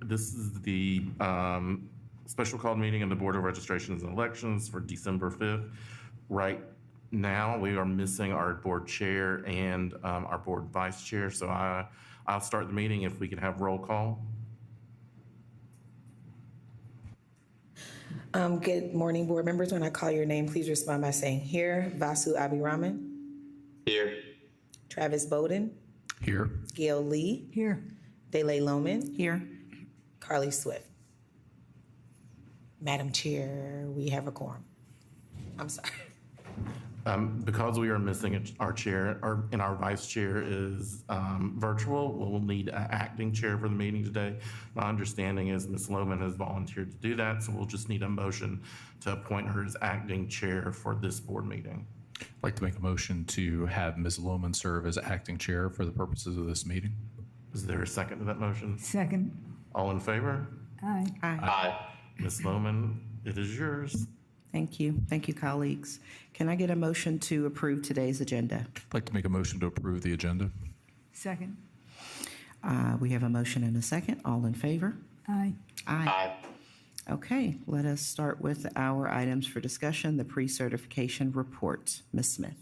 This is the special call meeting of the Board of Registrations and Elections for December 5th. Right now, we are missing our board chair and our board vice chair. So I'll start the meeting if we could have roll call. Good morning, board members. When I call your name, please respond by saying here. Vasu Abhiraman. Here. Travis Bowden. Here. Gail Lee. Here. Dele Loman. Here. Carly Swift. Madam Chair, we have a quorum. I'm sorry. Because we are missing our chair, and our vice chair is virtual, we'll need an acting chair for the meeting today. My understanding is Ms. Loman has volunteered to do that, so we'll just need a motion to appoint her as acting chair for this board meeting. I'd like to make a motion to have Ms. Loman serve as acting chair for the purposes of this meeting. Is there a second to that motion? Second. All in favor? Aye. Aye. Ms. Loman, it is yours. Thank you. Thank you, colleagues. Can I get a motion to approve today's agenda? I'd like to make a motion to approve the agenda. Second. We have a motion and a second. All in favor? Aye. Aye. Aye. Okay, let us start with our items for discussion, the pre-certification report. Ms. Smith.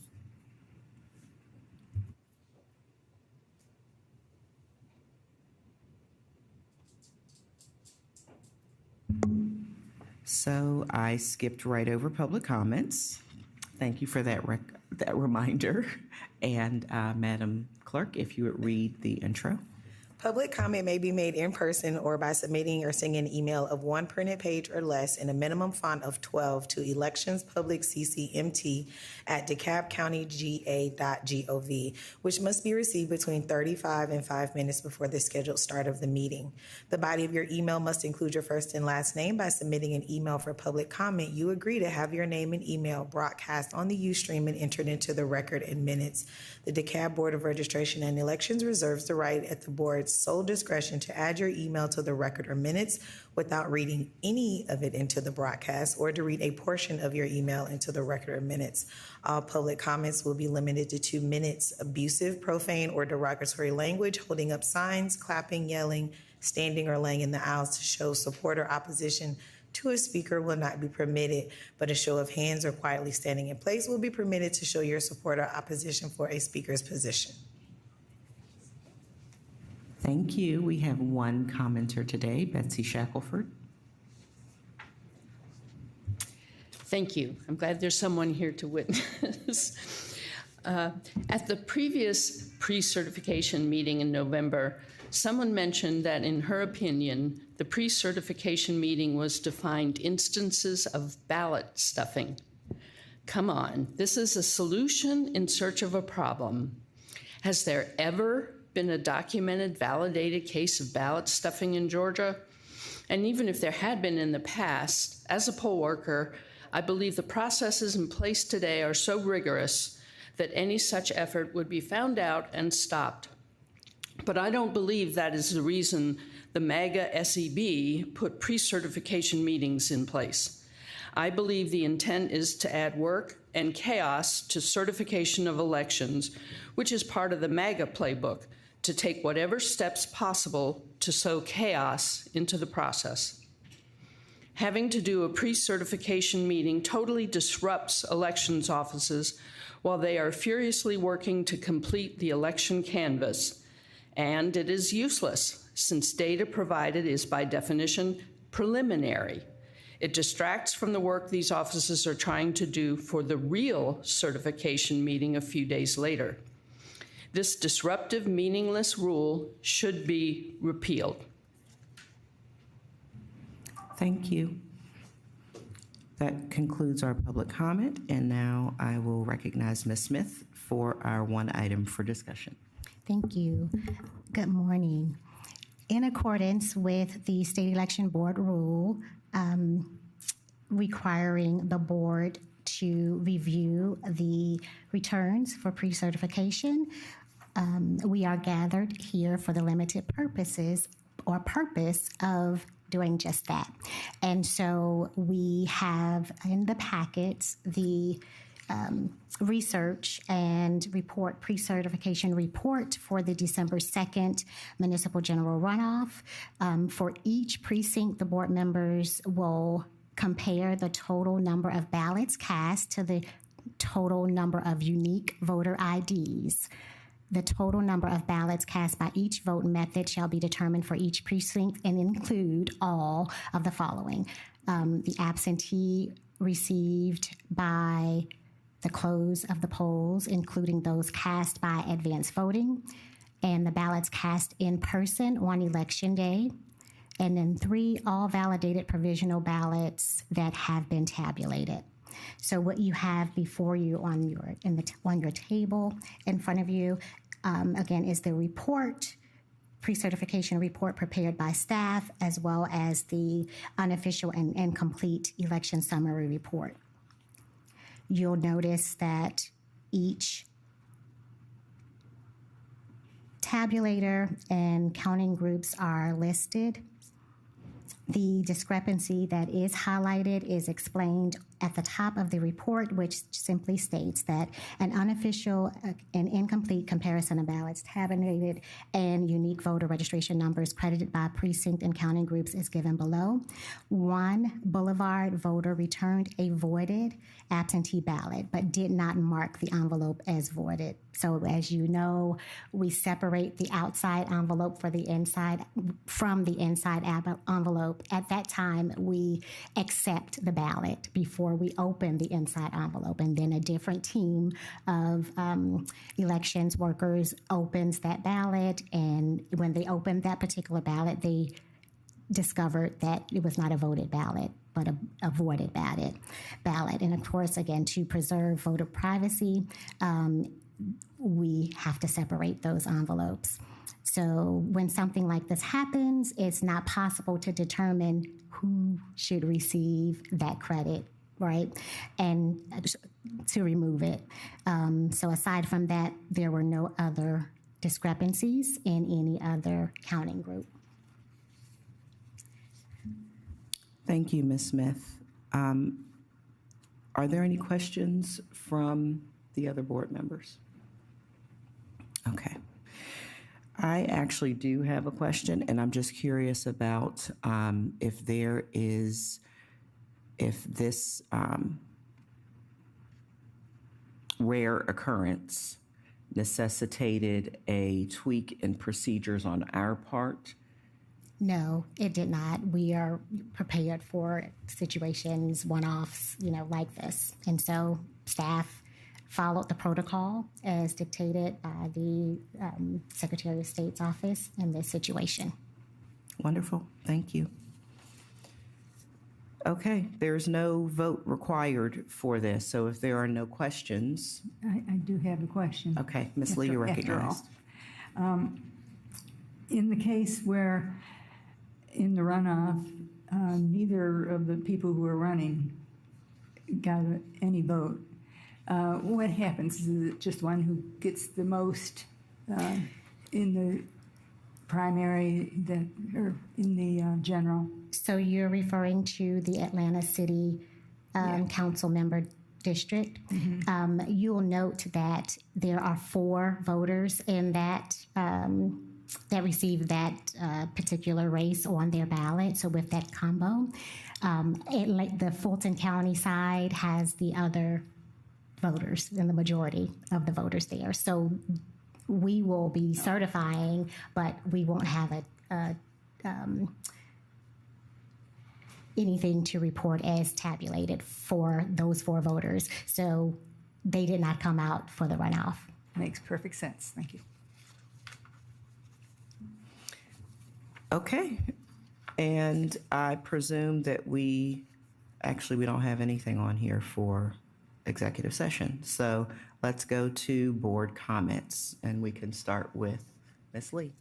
So I skipped right over public comments. Thank you for that reminder. And Madam Clerk, if you would read the intro. Public comment may be made in person or by submitting or sending an email of one printed page or less in a minimum font of 12 to Elections Public CCMT at DeKalbCountyGA.gov, which must be received between 35 and 5 minutes before the scheduled start of the meeting. The body of your email must include your first and last name. By submitting an email for public comment, you agree to have your name and email broadcast on the Ustream and entered into the record in minutes. The DeKalb Board of Registration and Elections reserves the right at the board's sole discretion to add your email to the record or minutes without reading any of it into the broadcast, or to read a portion of your email into the record or minutes. All public comments will be limited to 2 minutes. Abusive, profane, or derogatory language, holding up signs, clapping, yelling, standing or laying in the aisles to show support or opposition to a speaker will not be permitted, but a show of hands or quietly standing in place will be permitted to show your support or opposition for a speaker's position. Thank you. We have one commenter today, Betsy Shackelford. Thank you. I'm glad there's someone here to witness. At the previous pre-certification meeting in November, someone mentioned that in her opinion, the pre-certification meeting was to find instances of ballot stuffing. Come on, this is a solution in search of a problem. Has there ever been a documented, validated case of ballot stuffing in Georgia? And even if there had been in the past, as a poll worker, I believe the processes in place today are so rigorous that any such effort would be found out and stopped. But I don't believe that is the reason the MAGA SEB put pre-certification meetings in place. I believe the intent is to add work and chaos to certification of elections, which is part of the MAGA playbook, to take whatever steps possible to sow chaos into the process. Having to do a pre-certification meeting totally disrupts elections offices while they are furiously working to complete the election canvass. And it is useless, since data provided is by definition preliminary. It distracts from the work these offices are trying to do for the real certification meeting a few days later. This disruptive, meaningless rule should be repealed. Thank you. That concludes our public comment, and now I will recognize Ms. Smith for our one item for discussion. Thank you. Good morning. In accordance with the State Election Board rule requiring the board to review the returns for pre-certification, we are gathered here for the limited purpose of doing just that. And so we have in the packets the research and report pre-certification report for the December 2nd municipal general runoff. For each precinct, the board members will compare the total number of ballots cast to the total number of unique voter IDs. The total number of ballots cast by each vote method shall be determined for each precinct and include all of the following. The absentee received by the close of the polls, including those cast by advance voting, and the ballots cast in person on election day, and then 3 all validated provisional ballots that have been tabulated. So what you have before you on your table in front of you, again, is the report, pre-certification report prepared by staff, as well as the unofficial and incomplete election summary report. You'll notice that each tabulator and counting groups are listed. The discrepancy that is highlighted is explained at the top of the report, which simply states that an unofficial and incomplete comparison of ballots tabulated and unique voter registration numbers credited by precinct and counting groups is given below. 1 Boulevard voter returned a voided absentee ballot, but did not mark the envelope as voided. So as you know, we separate the outside envelope from the inside envelope. At that time, we accept the ballot before we open the inside envelope, and then a different team of elections workers opens that ballot, and when they opened that particular ballot, they discovered that it was not a voted ballot, but a voided ballot. And of course, again, to preserve voter privacy, we have to separate those envelopes. So when something like this happens, it's not possible to determine who should receive that credit, right? And to remove it. So aside from that, there were no other discrepancies in any other counting group. Thank you, Ms. Smith. Are there any questions from the other board members? Okay. I actually do have a question, and I'm just curious about if this rare occurrence necessitated a tweak in procedures on our part. No, it did not. We are prepared for situations, one-offs, like this. And so staff followed the protocol as dictated by the Secretary of State's office in this situation. Wonderful. Thank you. Okay, there's no vote required for this, so if there are no questions. I do have a question. Okay, Ms. Lee, you're recognized. In the case where in the runoff, neither of the people who were running got any vote, what happens? Is it just one who gets the most in the primary or in the general? So you're referring to the Atlanta City Council member district. Mm-hmm. You'll note that there are 4 voters in that that received that particular race on their ballot. So with that combo, the Fulton County side has the other voters and the majority of the voters there. So we will be certifying, but we won't have anything to report as tabulated for those 4 voters. So they did not come out for the runoff. Makes perfect sense. Thank you. Okay, and I presume that we don't have anything on here for executive session. So let's go to board comments, and we can start with Ms. Lee.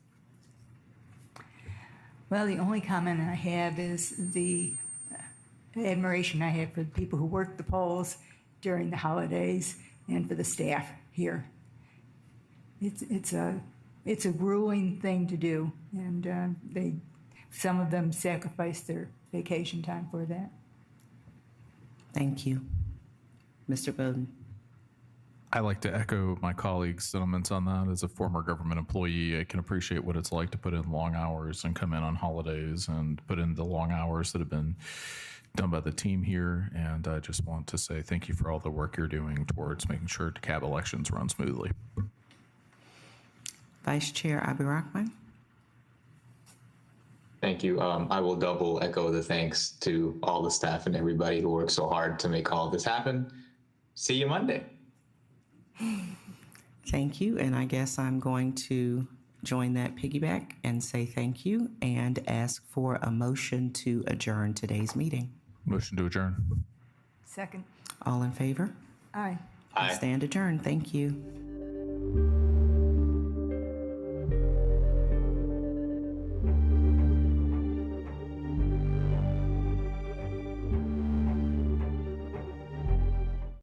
Well, the only comment I have is the admiration I have for the people who work the polls during the holidays and for the staff here. It's a grueling thing to do, and some of them sacrifice their vacation time for that. Thank you. Mr. Bowden. I like to echo my colleagues' sentiments on that. As a former government employee, I can appreciate what it's like to put in long hours and come in on holidays and put in the long hours that have been done by the team here. And I just want to say thank you for all the work you're doing towards making sure DeKalb elections run smoothly. Vice Chair Abirahman. Thank you. I will double echo the thanks to all the staff and everybody who worked so hard to make all this happen. See you Monday. Thank you. And I guess I'm going to join that piggyback and say thank you and ask for a motion to adjourn today's meeting. Motion to adjourn. Second. All in favor? Aye. Aye. Stand adjourned. Thank you.